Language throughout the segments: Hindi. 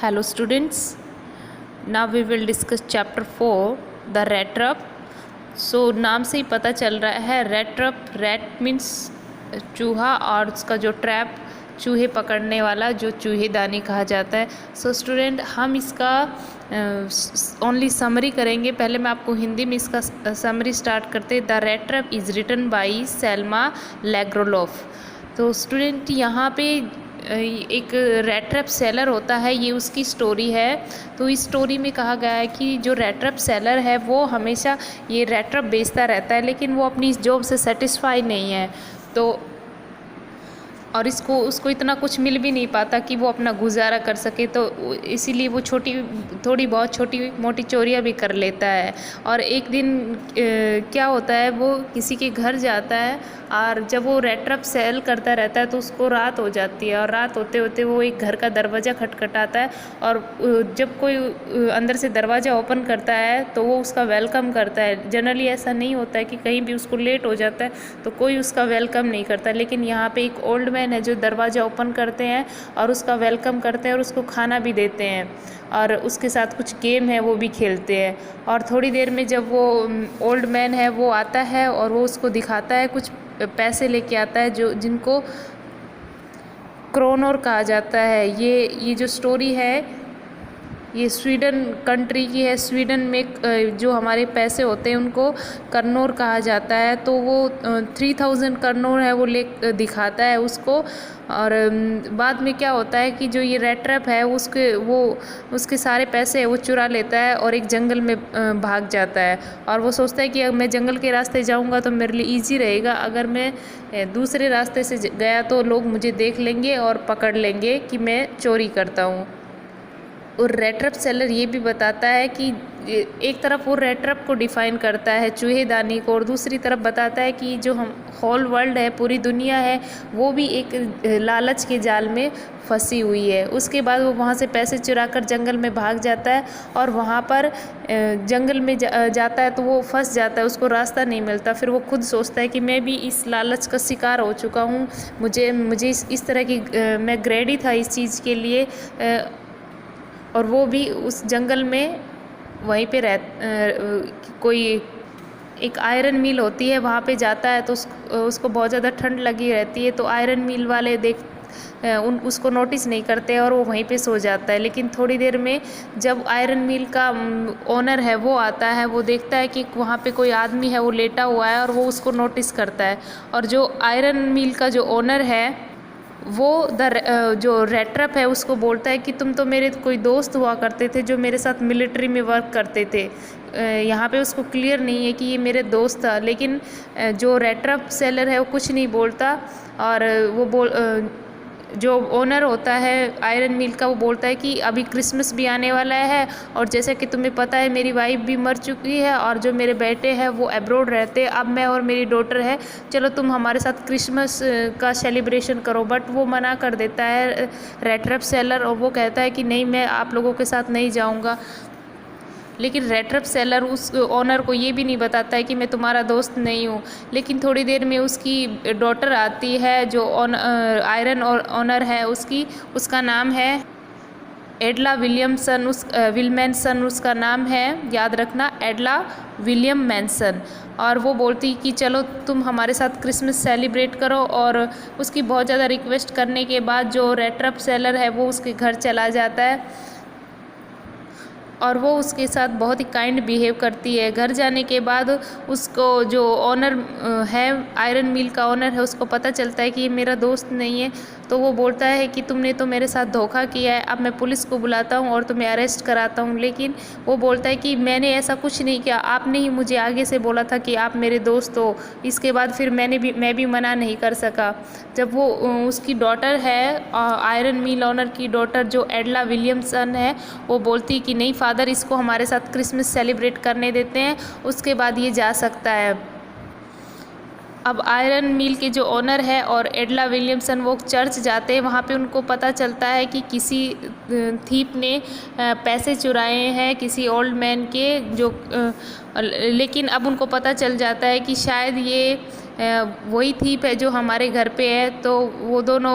Hello students, now we will discuss chapter 4 the rat trap. So नाम से ही पता चल रहा है rat trap, rat means चूहा और उसका जो ट्रैप चूहे पकड़ने वाला जो चूहेदानी कहा जाता है. सो स्टूडेंट हम इसका ओनली समरी करेंगे. पहले मैं आपको हिंदी में इसका समरी स्टार्ट करते. The rat trap is written by Selma Lagerlof. तो स्टूडेंट यहाँ पे एक रैट ट्रैप सेलर होता है, ये उसकी स्टोरी है. तो इस स्टोरी में कहा गया है कि जो रैट ट्रैप सेलर है वो हमेशा ये रैट ट्रैप बेचता रहता है, लेकिन वो अपनी इस जॉब से सेटिस्फाई नहीं है. तो और उसको इतना कुछ मिल भी नहीं पाता कि वो अपना गुजारा कर सके. तो इसीलिए वो थोड़ी बहुत छोटी मोटी चोरियाँ भी कर लेता है. और एक दिन क्या होता है, वो किसी के घर जाता है और जब वो रैट ट्रैप सेल करता रहता है तो उसको रात हो जाती है. और रात होते होते वो एक घर का दरवाज़ा खटखटाता है और जब कोई अंदर से दरवाज़ा ओपन करता है तो वो उसका वेलकम करता है. जनरली ऐसा नहीं होता है कि कहीं भी उसको लेट हो जाता है तो कोई उसका वेलकम नहीं करता, लेकिन यहाँ पे एक ओल्ड मैन है जो दरवाज़ा ओपन करते हैं और उसका वेलकम करते हैं और उसको खाना भी देते हैं और उसके साथ कुछ गेम है वो भी खेलते हैं. और थोड़ी देर में जब वो ओल्ड मैन है वो आता है और वो उसको दिखाता है, कुछ पैसे लेके आता है जिनको क्रोनोर कहा जाता है. ये जो स्टोरी है ये स्वीडन कंट्री की है. स्वीडन में जो हमारे पैसे होते हैं उनको कर्नोर कहा जाता है. तो वो 3000 कर्नोर है वो दिखाता है उसको. और बाद में क्या होता है कि जो ये रैट ट्रैप है उसके सारे पैसे है वो चुरा लेता है और एक जंगल में भाग जाता है. और वो सोचता है कि अगर मैं जंगल के रास्ते जाऊंगा तो मेरे लिए इजी रहेगा, अगर मैं दूसरे रास्ते से गया तो लोग मुझे देख लेंगे और पकड़ लेंगे कि मैं चोरी करता हूँ. और रैट ट्रैप सेलर ये भी बताता है कि एक तरफ वो रैट ट्रैप को डिफ़ाइन करता है चूहेदानी को, और दूसरी तरफ बताता है कि जो हम होल वर्ल्ड है, पूरी दुनिया है, वो भी एक लालच के जाल में फंसी हुई है. उसके बाद वो वहाँ से पैसे चुरा कर जंगल में भाग जाता है और वहाँ पर जंगल में जाता है तो वो फंस जाता है, उसको रास्ता नहीं मिलता. फिर वो खुद सोचता है कि मैं भी इस लालच का शिकार हो चुका हूँ, मुझे इस तरह की मैं ग्रेडी था इस चीज़ के लिए. और वो भी उस जंगल में वहीं पे कोई एक आयरन मिल होती है, वहाँ पे जाता है तो उसको बहुत ज़्यादा ठंड लगी रहती है. तो आयरन मिल वाले उसको नोटिस नहीं करते और वो वहीं पे सो जाता है. लेकिन थोड़ी देर में जब आयरन मिल का ओनर है वो आता है, वो देखता है कि वहाँ पे कोई आदमी है वो लेटा हुआ है और वो उसको नोटिस करता है. और जो आयरन मिल का जो ओनर है वो जो रैट ट्रैप है उसको बोलता है कि तुम तो मेरे कोई दोस्त हुआ करते थे जो मेरे साथ मिलिट्री में वर्क करते थे. यहाँ पे उसको क्लियर नहीं है कि ये मेरे दोस्त था, लेकिन जो रैट ट्रैप सेलर है वो कुछ नहीं बोलता. और वो जो ओनर होता है आयरन मिल का वो बोलता है कि अभी क्रिसमस भी आने वाला है और जैसा कि तुम्हें पता है मेरी वाइफ भी मर चुकी है और जो मेरे बेटे हैं वो अब्रॉड रहते हैं, अब मैं और मेरी डॉटर है, चलो तुम हमारे साथ क्रिसमस का सेलिब्रेशन करो. बट वो मना कर देता है रैट ट्रैप सेलर और वो कहता है कि नहीं, मैं आप लोगों के साथ नहीं जाऊँगा. लेकिन रैट ट्रैप सेलर उस ओनर को ये भी नहीं बताता है कि मैं तुम्हारा दोस्त नहीं हूँ. लेकिन थोड़ी देर में उसकी डॉटर आती है जो आयरन ओनर है उसका नाम है एडला विलियमसन उसका नाम है, याद रखना, एडला विलियम मैनसन. और वो बोलती कि चलो तुम हमारे साथ क्रिसमस सेलिब्रेट करो. और उसकी बहुत ज़्यादा रिक्वेस्ट करने के बाद जो रैट ट्रैप सेलर है वो उसके घर चला जाता है और वो उसके साथ बहुत ही काइंड बिहेव करती है. घर जाने के बाद उसको जो ओनर है, आयरन मिल का ओनर है, उसको पता चलता है कि ये मेरा दोस्त नहीं है. तो वो बोलता है कि तुमने तो मेरे साथ धोखा किया है, अब मैं पुलिस को बुलाता हूँ और तुम्हें अरेस्ट कराता हूँ. लेकिन वो बोलता है कि मैंने ऐसा कुछ नहीं किया, आपने ही मुझे आगे से बोला था कि आप मेरे दोस्त हो. इसके बाद फिर मैं भी मना नहीं कर सका. जब वो उसकी डॉटर है, आयरन मिल ओनर की डॉटर जो एडला विलियमसन है, वो बोलती कि नहीं फादर, इसको हमारे साथ क्रिसमस सेलिब्रेट करने देते हैं, उसके बाद ये जा सकता है. अब आयरन मिल के जो ओनर है और एडला विलियमसन वो चर्च जाते हैं. वहाँ पे उनको पता चलता है कि किसी थीप ने पैसे चुराए हैं किसी ओल्ड मैन के, लेकिन अब उनको पता चल जाता है कि शायद ये वही थीप है जो हमारे घर पे है। तो वो दोनों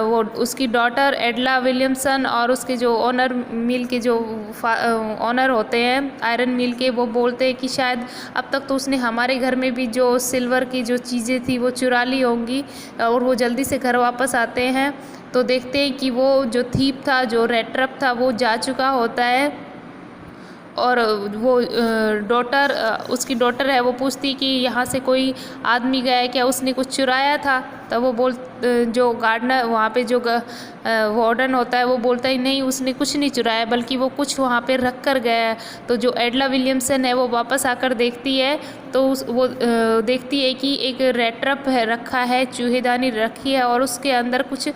वो उसकी डॉटर एडला विलियमसन और उसके जो ओनर मिल के जो ओनर होते हैं आयरन मिल के, वो बोलते हैं कि शायद अब तक तो उसने हमारे घर में भी जो सिल्वर की जो चीज़ें थी वो चुरा ली होंगी। और वो जल्दी से घर वापस आते हैं तो देखते हैं कि वो जो थीप था, जो रेट्रप था, वो जा चुका होता है। और वो डॉटर उसकी डॉटर है, वो पूछती कि यहाँ से कोई आदमी गया है क्या, उसने कुछ चुराया था। तब वो जो गार्डनर वहाँ पे जो वार्डन होता है वो बोलता है नहीं, उसने कुछ नहीं चुराया बल्कि वो कुछ वहाँ पे रख कर गया है। तो जो एडला विलियमसन है वो वापस आकर देखती है तो वो देखती है कि एक रेट्रप है रखा है, चूहेदानी रखी है और उसके अंदर कुछ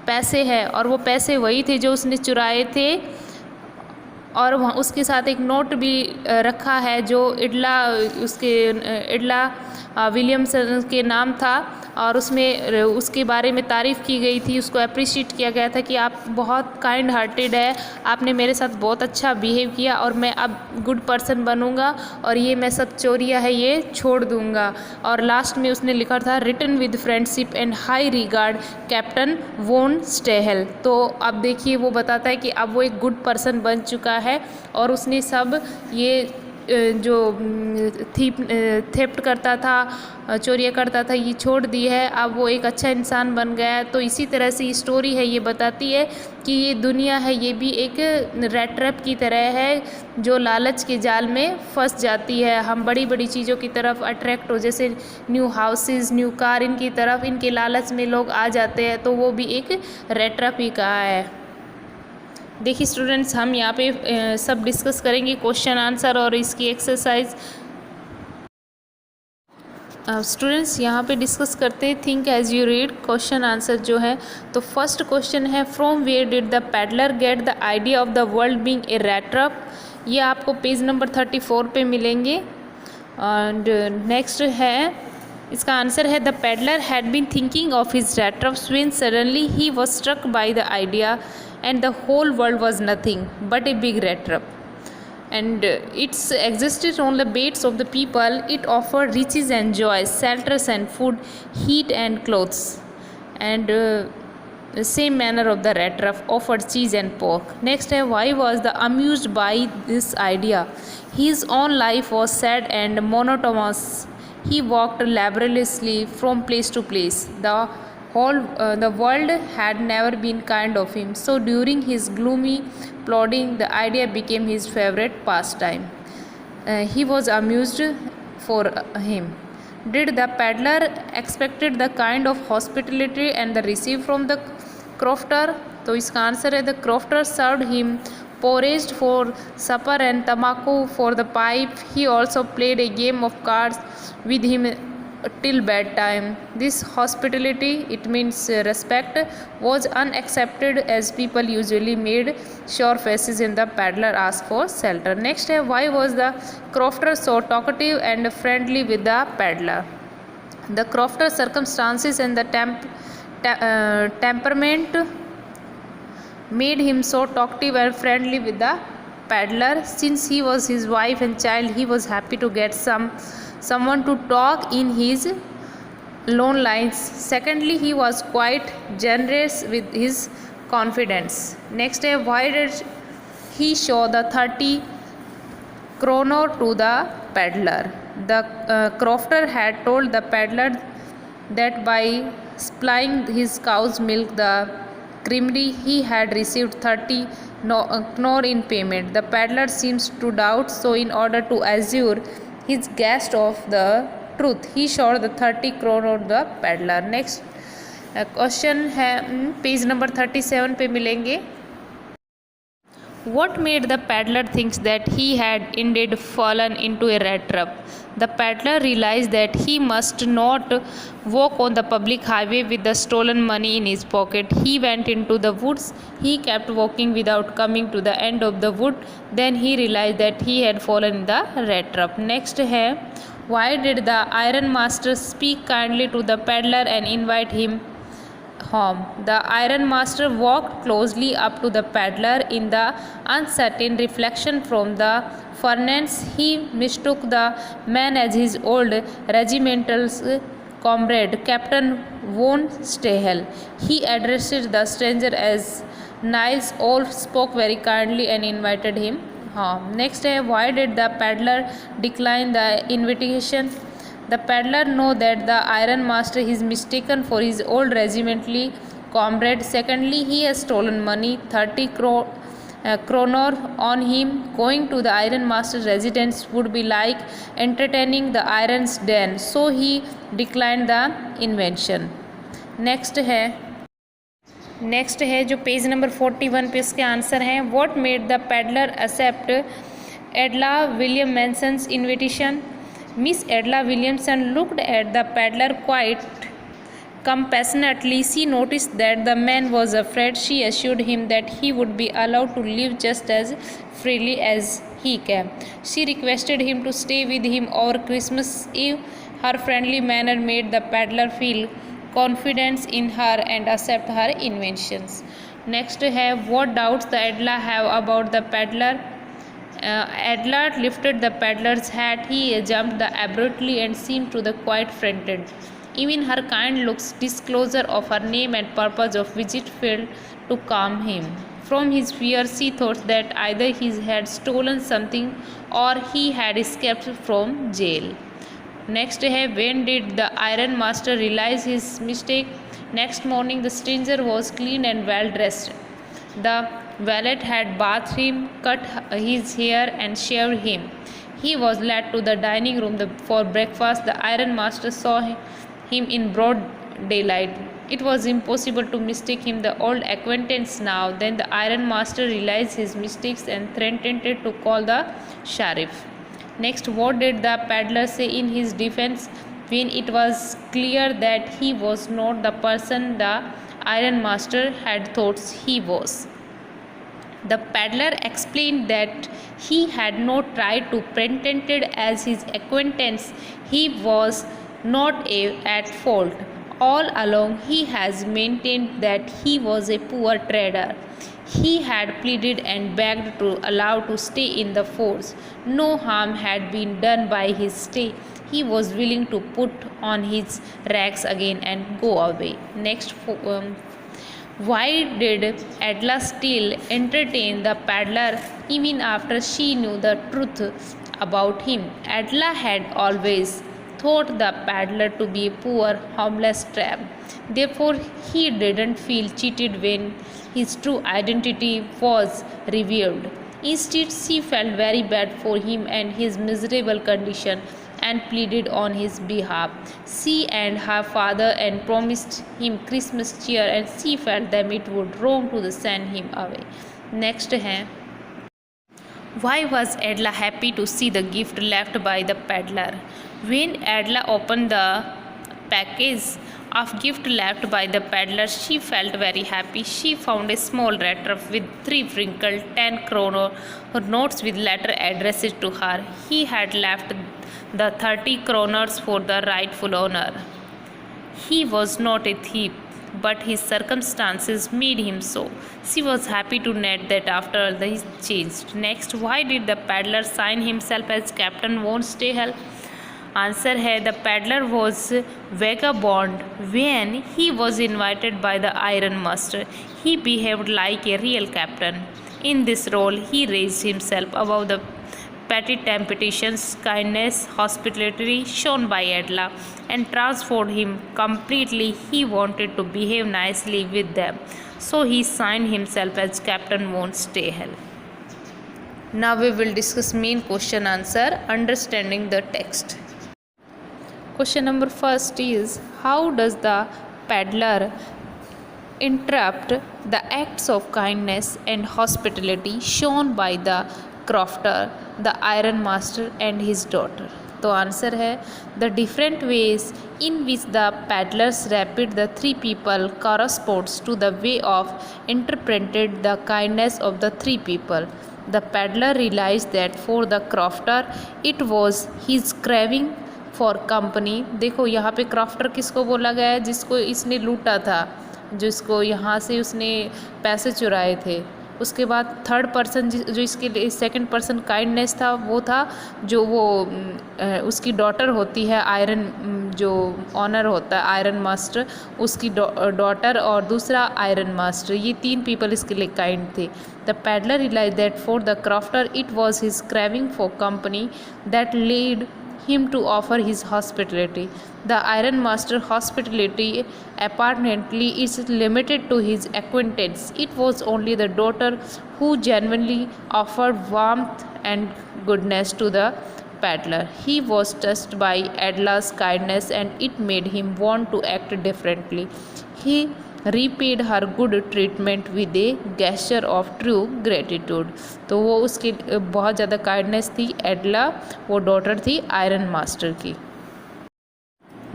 पैसे हैं और वो पैसे वही थे जो उसने चुराए थे। और वहाँ उसके साथ एक नोट भी रखा है जो इडला विलियमसन के नाम था और उसमें उसके बारे में तारीफ़ की गई थी, उसको अप्रिशिएट किया गया था कि आप बहुत काइंड हार्टेड है, आपने मेरे साथ बहुत अच्छा बिहेव किया और मैं अब गुड पर्सन बनूंगा और ये मैं सब चोरियाँ है ये छोड़ दूंगा। और लास्ट में उसने लिखा था written with friendship and high regard captain von Stahle. तो अब देखिए वो बताता है कि अब वो एक गुड पर्सन बन चुका है और उसने सब ये जो थेफ्ट करता था, चोरियाँ करता था, ये छोड़ दी है, अब वो एक अच्छा इंसान बन गया है। तो इसी तरह से स्टोरी है ये बताती है कि ये दुनिया है ये भी एक रैट ट्रैप की तरह है जो लालच के जाल में फंस जाती है। हम बड़ी बड़ी चीज़ों की तरफ अट्रैक्ट हो, जैसे न्यू हाउसेस, न्यू कार, इनकी तरफ इनके लालच में लोग आ जाते हैं, तो वो भी एक रैट ट्रैप ही कहा है। देखिए स्टूडेंट्स, हम यहाँ पे सब डिस्कस करेंगे क्वेश्चन आंसर और इसकी एक्सरसाइज। स्टूडेंट्स यहाँ पे डिस्कस करते हैं think as you read, question answer जो है। तो फर्स्ट क्वेश्चन है from where did the peddler get the idea of the world being a rat trap. ये आपको पेज नंबर 34 पे मिलेंगे। एंड नेक्स्ट है, इसका आंसर है the peddler had been thinking of his rat traps when suddenly he was struck by the idea and the whole world was nothing but a big rat trap, and it's existed on the beds of the people. It offered riches and joys, shelters and food, heat and clothes, and the same manner of the rat trap offered cheese and pork. Next, why was the amused by this idea? His own life was sad and monotonous. He walked laboriously from place to place. The world had never been kind of him, so during his gloomy plodding, the idea became his favorite pastime. He was amused for him. Did the peddler expected the kind of hospitality and the received from the crofter? तो इसका आंसर है the crofter served him porridge for supper and tobacco for the pipe. He also played a game of cards with him till bedtime. This hospitality, it means respect, was unaccepted as people usually made sure faces in the peddler asked for shelter. Next, why was the crofter so talkative and friendly with the peddler? The crofter's circumstances and the temperament made him so talkative and friendly with the peddler. Since he was his wife and child, he was happy to get someone to talk in his lone lines. Secondly, he was quite generous with his confidence. Next, why did he show the 30 kroner to the peddler? The crofter had told the peddler that by supplying his cow's milk the creamery, he had received 30 kroner in payment. The peddler seems to doubt, so in order to assure his guest of the truth, he showed the 30 kroner of the peddler. Next question है पेज नंबर 37 पे मिलेंगे। What made the peddler think that he had indeed fallen into a rat trap? The peddler realized that he must not walk on the public highway with the stolen money in his pocket. He went into the woods. He kept walking without coming to the end of the wood. Then he realized that he had fallen in the rat trap. Next है, why did the iron master speak kindly to the peddler and invite him home? The iron master walked closely up to the peddler. In the uncertain reflection from the furnace, he mistook the man as his old regimental comrade, Captain von Stahel. He addressed the stranger as nice, all spoke very kindly and invited him home. Next है, why did the peddler decline the invitation? The peddler know that the iron master is mistaken for his old regimentary comrade. Secondly, he has stolen money, 30 kroner on him. Going to the iron master's residence would be like entertaining the iron's den, so he declined the invention. Next है जो पेज नंबर 41 पे इसके आंसर हैं. What made the peddler accept Edla Williamson's invitation? Miss Edla Williamson looked at the peddler quite compassionately. She noticed that the man was afraid. She assured him that he would be allowed to live just as freely as he can. She requested him to stay with him over Christmas Eve. Her friendly manner made the peddler feel confidence in her and accept her inventions. Next have what doubts the Adler have about the peddler. Adler lifted the peddler's hat. He jumped abruptly and seemed to the quite frightened. Even her kind looks, disclosure of her name and purpose of visit failed to calm him. From his fear, she thought that either he had stolen something or he had escaped from jail. Next है, when did the iron master realize his mistake? Next morning, the stranger was clean and well dressed. The valet had bathed him, cut his hair and shaved him. He was led to the dining room for breakfast. The iron master saw him in broad daylight. It was impossible to mistake him, the old acquaintance now. Then the iron master realized his mistakes and threatened to call the sheriff. Next, what did the peddler say in his defense when it was clear that he was not the person the iron master had thought he was? The peddler explained that he had not tried to pretend as his acquaintance. He was not at fault. All along he has maintained that he was a poor trader. He had pleaded and begged to allow to stay in the force. No harm had been done by his stay. He was willing to put on his rags again and go away. Next, why did Adela still entertain the peddler even after she knew the truth about him? Adela had always thought the peddler to be a poor, homeless tramp. Therefore, he didn't feel cheated when his true identity was revealed. Instead, she felt very bad for him and his miserable condition and pleaded on his behalf. She and her father and promised him Christmas cheer, and she felt them it would wrong to send him away. Next है, why was Adela happy to see the gift left by the peddler? When Adela opened the package of gift left by the peddler, she felt very happy. She found a small letter with 3 wrinkled 10 kroner notes with letter addressed to her. He had left the 30 kroners for the rightful owner. He was not a thief, but his circumstances made him so. She was happy to note that after he changed. Next, why did the peddler sign himself as Captain von Stahel? Answer है, the peddler was vagabond when he was invited by the iron master. He behaved like a real captain. In this role, he raised himself above the petty temptations, kindness, hospitality shown by Adela, and transformed him completely. He wanted to behave nicely with them, so he signed himself as Captain von Stahel. Now we will discuss main question answer, understanding the text. Question number first is, how does the peddler interrupt the acts of kindness and hospitality shown by the crofter, the iron master and his daughter? तो आंसर है, the different ways in which the peddlers rapid the 3 people corresponds to the way of interpreted the kindness of the 3 people. The peddler realized that for the crofter it was his craving for company. देखो यहाँ पे क्राफ्टर किसको बोला गया है? जिसको इसने लूटा था, जिसको यहाँ से उसने पैसे चुराए थे. उसके बाद थर्ड पर्सन जो इसके लिए सेकंड पर्सन काइंडनेस था वो था जो वो उसकी डॉटर होती है आयरन जो ऑनर होता है आयरन मास्टर उसकी डॉटर और दूसरा आयरन मास्टर, ये 3 पीपल इसके लिए काइंड थे। The peddler realise that for the crofter it was his craving for company that lead him to offer his hospitality. The Iron Master hospitality apparently is limited to his acquaintance. It was only the daughter who genuinely offered warmth and goodness to the peddler. He was touched by Adla's kindness and it made him want to act differently. He repaid her good treatment with a gesture of true gratitude. तो वो उसकी बहुत ज़्यादा काइंडनेस थी एडला, वो डॉटर थी आयरन मास्टर की।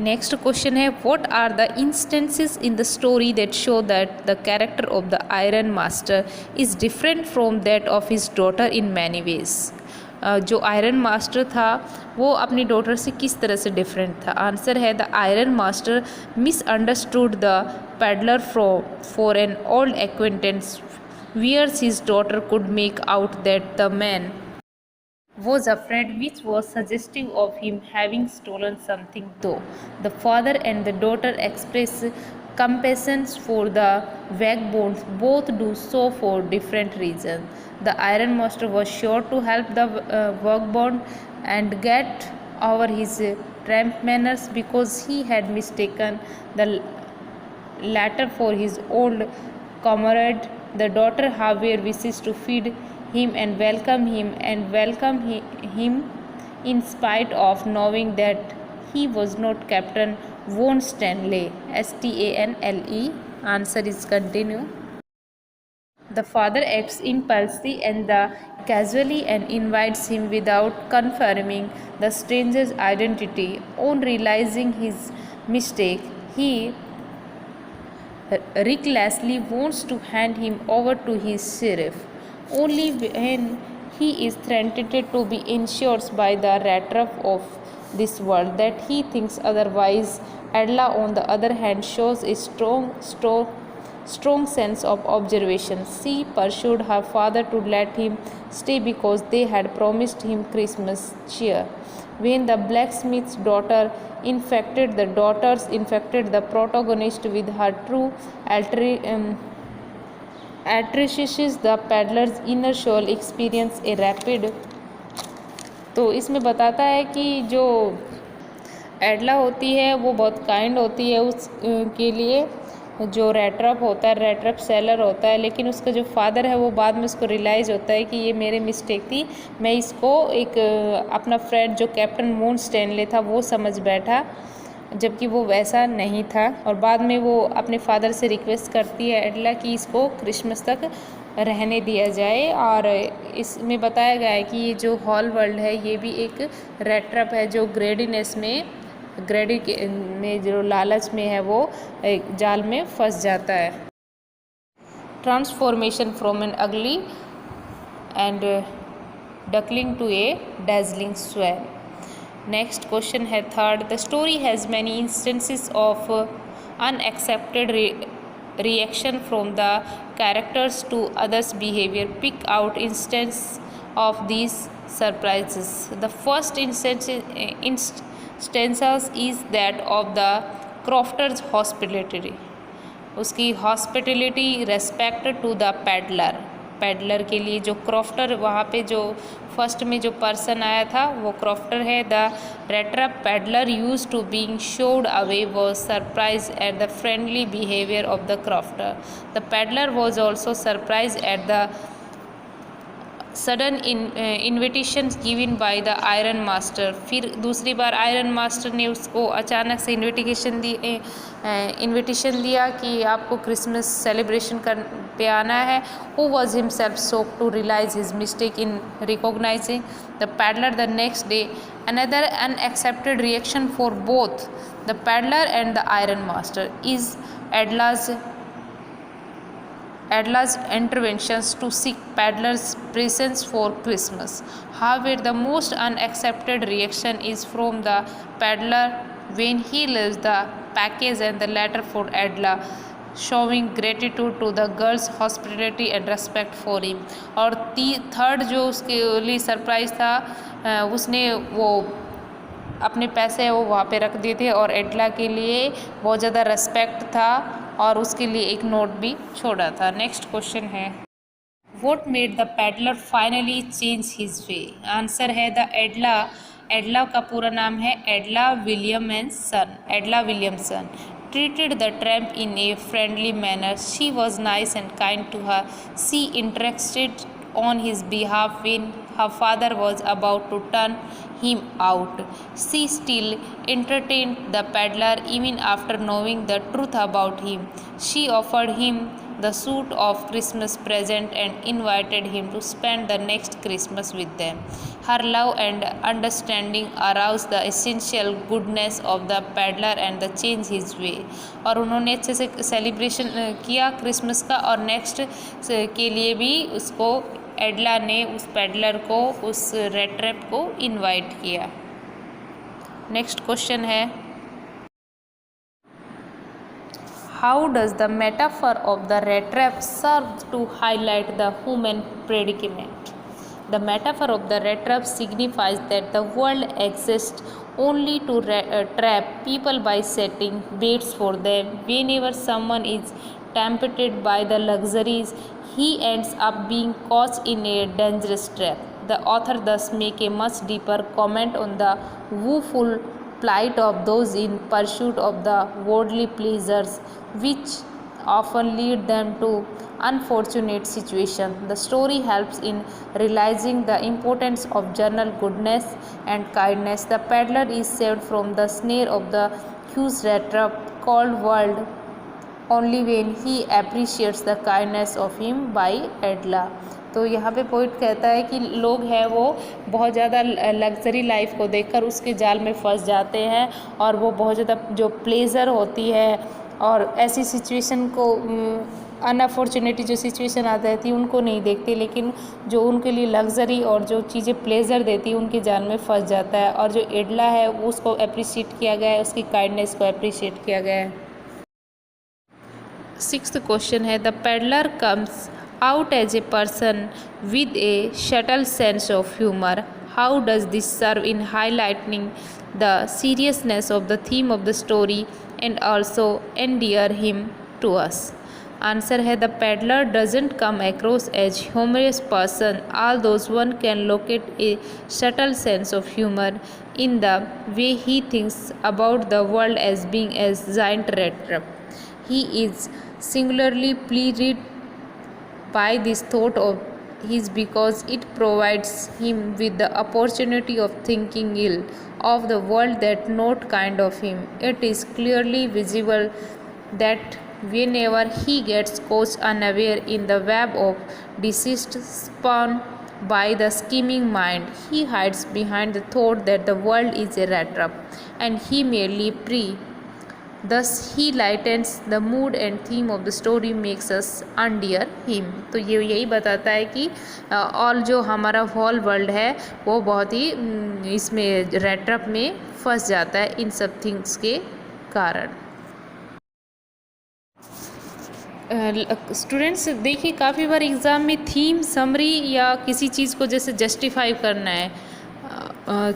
नेक्स्ट क्वेश्चन है what are the instances in the story that show that the character of the iron master is different from that of his daughter in many ways. जो आयरन मास्टर था वो अपनी डॉटर से किस तरह से डिफरेंट था। आंसर है the iron master misunderstood the peddler for an old acquaintance whereas his daughter could make out that the man was afraid, which was suggestive of him having stolen something, though the father and the daughter express compassion for the vagabonds, both do so for different reasons. The iron master was sure to help the vagabond and get over his tramp manners because he had mistaken the latter for his old comrade. The daughter, however, wishes to feed him and welcome him in spite of knowing that he was not Captain Von Stanley. Stanley. Answer is continue. The father acts impulsively and casually and invites him without confirming the stranger's identity. On realizing his mistake, he recklessly wants to hand him over to his sheriff. Only when he is threatened to be insured by the rattrap of this world that he thinks otherwise. Adla, on the other hand, shows a strong sense of observation. She pursued her father to let him stay because they had promised him Christmas cheer. When the blacksmith's daughters infected the protagonist with her true attributes, the peddler's inner soul experience a rapid। तो इसमें बताता है कि जो एडला होती है वो बहुत काइंड होती है उस के लिए जो रेट्रप होता है, रेट्रप सेलर होता है, लेकिन उसका जो फादर है वो बाद में उसको रियलाइज़ होता है कि ये मेरे मिस्टेक थी, मैं इसको एक अपना फ्रेंड जो कैप्टन मून स्टैनले था वो समझ बैठा, जबकि वो वैसा नहीं था। और बाद में वो अपने फादर से रिक्वेस्ट करती है एडला कि इसको क्रिसमस तक रहने दिया जाए। और इसमें बताया गया है कि ये जो हॉल वर्ल्ड है ये भी एक रेट्रप है जो ग्रेडीनेस में जो लालच में है वो एक जाल में फंस जाता है। Transformation from an ugly and duckling to a dazzling swan. Next question है third, the story has many instances of unexpected reaction from the characters to others' behavior. Pick out instance of these surprises. The first instance is that of the crofter's hospitality. उसकी hospitality respect to the peddler के लिए जो क्रॉफ्टर वहाँ पे जो फर्स्ट में जो पर्सन आया था वो क्रॉफ्टर है। The rattrap peddler use to being shooed away was surprise at the friendly behaviour of the crofter. The peddler was also surprise at the sudden invitation given by the iron master. फिर दूसरी बार आयरन मास्टर ने उसको अचानक से इन्विटेशन दिया कि आपको क्रिसमस सेलिब्रेशन कर पे आना है। Who was himself shocked to realise his mistake in recognising the peddler the next day. Another unexpected reaction for both the peddler and the iron master is Adla's interventions to seek Peddler's presence for Christmas. However, the most unaccepted reaction is from the Peddler when he leaves the package and the letter for Adla. showing gratitude to the girl's hospitality and respect for him। और थर्ड जो उसके लिए सरप्राइज था, उसने वो अपने पैसे वो वहाँ पे रख दिए थे और एडला के लिए बहुत ज़्यादा रेस्पेक्ट था और उसके लिए एक नोट भी छोड़ा था। नेक्स्ट क्वेश्चन है, What made the peddler finally change his way? Answer है द एडला। एडला का पूरा नाम है एडला Williamson. एडला Williamson treated the tramp in a friendly manner. She was nice and kind to her. She interceded on his behalf when her father was about to turn him out. She still entertained the peddler even after knowing the truth about him. She offered him the suit of Christmas present and invited him to spend the next Christmas with them. Her love and understanding aroused the essential goodness of the peddler and the change his way। और उन्होंने अच्छे से सेलिब्रेशन किया क्रिसमस का और नेक्स्ट के लिए भी उसको एडला ने उस पेडलर को उस रेड ट्रैप को इनवाइट किया। नेक्स्ट क्वेश्चन है, How does the metaphor of the rat trap serve to highlight the human predicament? The metaphor of the rat trap signifies that the world exists only to trap people by setting baits for them. Whenever someone is tempted by the luxuries, he ends up being caught in a dangerous trap. The author thus make a much deeper comment on the woeful plight of those in pursuit of the worldly pleasures, which often lead them to unfortunate situations. The story helps in realizing the importance of general goodness and kindness. The peddler is saved from the snare of the huge rat trap called world only when he appreciates the kindness of him by एडला। तो यहाँ पे पोइट कहता है कि लोग हैं वो बहुत ज़्यादा लग्जरी लाइफ को देखकर उसके जाल में फंस जाते हैं और वो बहुत ज़्यादा जो प्लेज़र होती है और ऐसी सिचुएशन को अनअफॉर्चुनेटली जो सिचुएशन आ जाती है उनको नहीं देखते, लेकिन जो उनके लिए लग्जरी और जो चीज़ें प्लेज़र देती है उनके जाल में फंस जाता है। और जो एडला है वो उसको अप्रिशिएट किया गया है, उसकी काइंडनेस को अप्रिशिएट किया गया है। सिक्स्थ क्वेश्चन है, the peddler comes out as a person with a subtle sense of humor. How does this serve in highlighting the seriousness of the theme of the story and also endear him to us? Answer है, the peddler doesn't come across as humorous person, although one can locate a subtle sense of humor in the way he thinks about the world as being a giant rat trap. He is singularly pleased by this thought of his because it provides him with the opportunity of thinking ill of the world that not kind of him. It is clearly visible that whenever he gets caught unaware in the web of deceit spun by the scheming mind, he hides behind the thought that the world is a rat trap and he merely prey. Thus he lightens the mood and theme of the story makes us endear him। तो ये यही बताता है कि ऑल जो हमारा होल वर्ल्ड है वो बहुत ही इसमें रेट ट्रैप में फंस जाता है इन सब थिंग्स के कारण। स्टूडेंट्स देखिए, काफ़ी बार एग्ज़ाम में थीम समरी या किसी चीज़ को जैसे जस्टिफाई करना है,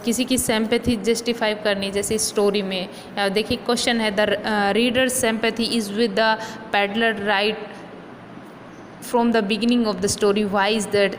किसी की सिंपैथी जस्टिफाई करनी, जैसे स्टोरी में देखिए क्वेश्चन है, the reader sympathy is with the peddler right from the beginning of the story, why is that,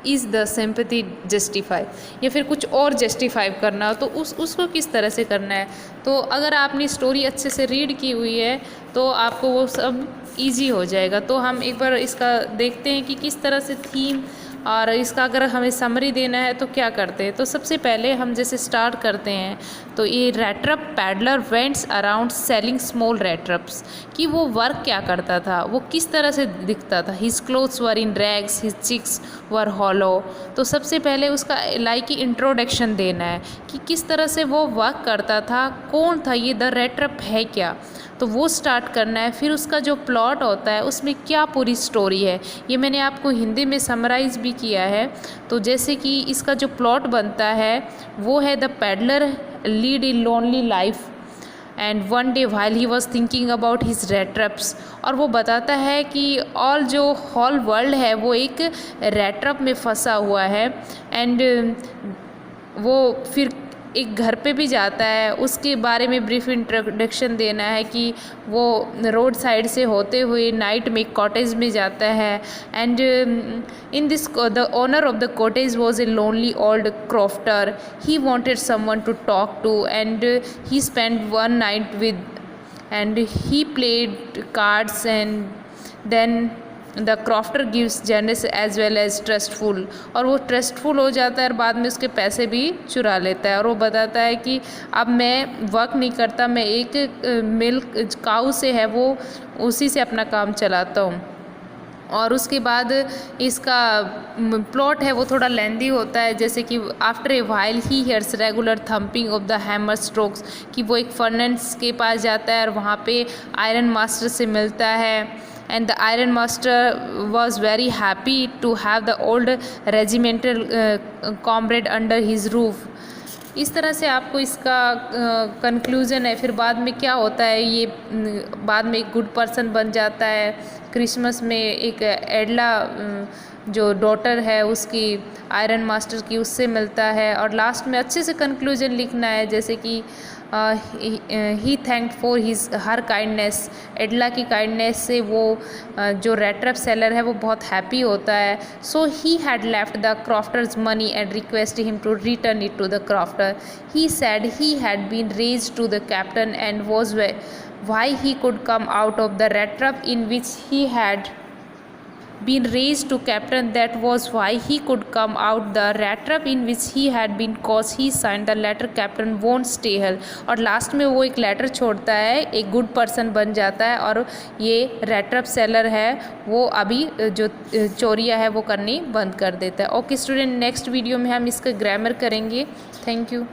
is the sympathy justify, या फिर कुछ और जस्टिफाई करना हो तो उसको किस तरह से करना है। तो अगर आपने स्टोरी अच्छे से रीड की हुई है तो आपको वो सब ईजी हो जाएगा। तो हम एक बार इसका देखते हैं कि किस तरह से थीम और इसका अगर हमें समरी देना है तो क्या करते हैं। तो सबसे पहले हम जैसे स्टार्ट करते हैं तो ये rat trap peddler vents around selling small rat traps, कि वो वर्क क्या करता था, वो किस तरह से दिखता था। His clothes were in rags, his cheeks were hollow. तो सबसे पहले उसका लाइक इंट्रोडक्शन देना है कि किस तरह से वो वर्क करता था, कौन था ये, द rat trap है क्या, तो वो स्टार्ट करना है। फिर उसका जो प्लॉट होता है उसमें क्या पूरी स्टोरी है, ये मैंने आपको हिंदी में समराइज़ भी किया है। तो जैसे कि इसका जो प्लॉट बनता है वो है, the peddler lead in lonely life and one day while he was thinking about his rat traps, और वो बताता है कि ऑल जो होल वर्ल्ड है वो एक रैट ट्रैप में फंसा हुआ है। एंड वो फिर एक घर पे भी जाता है, उसके बारे में ब्रीफ इंट्रोडक्शन देना है कि वो रोड साइड से होते हुए नाइट में एक कॉटेज में जाता है। And in this the owner of the cottage was a lonely old crofter, he wanted someone to talk to and he spend one night with and he played cards and then the crofter gives generous as well as trustful, और वो ट्रस्टफुल हो जाता है और बाद में उसके पैसे भी चुरा लेता है। और वो बताता है कि अब मैं वर्क नहीं करता, मैं एक मिल्क काऊ से है वो उसी से अपना काम चलाता हूँ। और उसके बाद इसका प्लॉट है वो थोड़ा लेंदी होता है, जैसे कि after a while he hairs regular thumping of the hammer strokes, कि वो एक फर्नेस के पास जाता है और वहाँ पे आयरन मास्टर से मिलता है। And the iron master was very happy to have the old regimental comrade under his roof. इस तरह से आपको इसका कंक्लूज़न है। फिर बाद में क्या होता है, ये बाद में एक गुड पर्सन बन जाता है। क्रिसमस में एक एडला जो डॉटर है उसकी आयरन मास्टर की, उससे मिलता है। और लास्ट में अच्छे से कंक्लूजन लिखना है, जैसे कि he thanked for his her kindness, Edla की काइंडनेस से वो जो रैट ट्रैप सेलर है वो बहुत हैप्पी होता है। So he had left the crofter's money and request him to return it to the crofter. He said he had been raised to the captain and was why he could come out of the rat trap in which he had been raised to captain, that was why he could come out the rat trap in which he had been cause he signed the letter captain won't stay hell। और लास्ट में वो एक लेटर छोड़ता है, एक गुड पर्सन बन जाता है और ये रैट ट्रैप सेलर है वो अभी जो चोरियाँ है वो करनी बंद कर देता है। ओके स्टूडेंट, नेक्स्ट वीडियो में हम इसका ग्रामर करेंगे। Thank you.